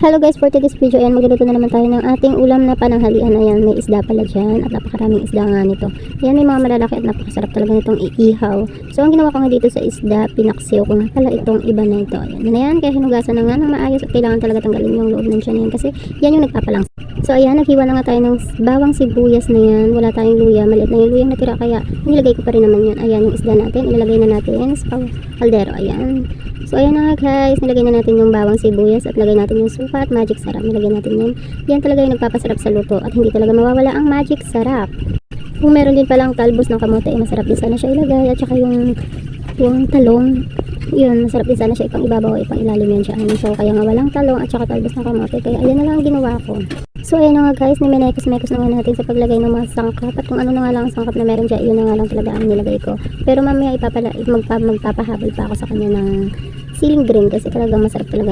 Hello guys, for today's video, ayan, magluluto na naman tayo ng ating ulam na pananghalian. Ayan, may isda pala dyan at napakaraming isda nga nito. Ayan, may mga malalaki at napakasarap talaga nitong iihaw. So, ang ginawa ko nga dito sa isda, pinaksiw ko nga pala itong iba na ito. Ayan, na yan, kaya hinugasan na nga ng maayos at kailangan talaga tanggalin yung loob ng tiyan yan kasi yan yung nagpapalang. So, ayan, naghiwa na nga tayo ng bawang sibuyas na yan. Wala tayong luya, maliit na yung luyang natira kaya nilagay ko pa rin naman yun. Ayan, yung isda natin, ilalagay na natin sa kaldero. Ayan. So, ayan na nga guys, nilagay na natin yung bawang sibuyas at lagay natin yung suka at magic sarap. Nilagay natin yan. Yan talaga yung nagpapasarap sa luto at hindi talaga mawawala ang magic sarap. Kung meron din palang talbos ng kamote, masarap din sana siya ilagay. At saka yung talong, yun, masarap din sana siya ipang ibabaw o ipang ilalim yan siya. So, kaya nga walang talong at saka talbos ng kamote. Kaya ayan na lang ang ginawa ko. So, ayan na nga guys, nimenekos-mekos na nga natin sa paglagay ng mga sangkap. At kung ano na nga lang ang sangkap na meron dyan, yun na nga lang talaga ang nilagay ko. Pero mamaya magpapahabol pa ako sa kanya ng siling green kasi talagang masarap talaga.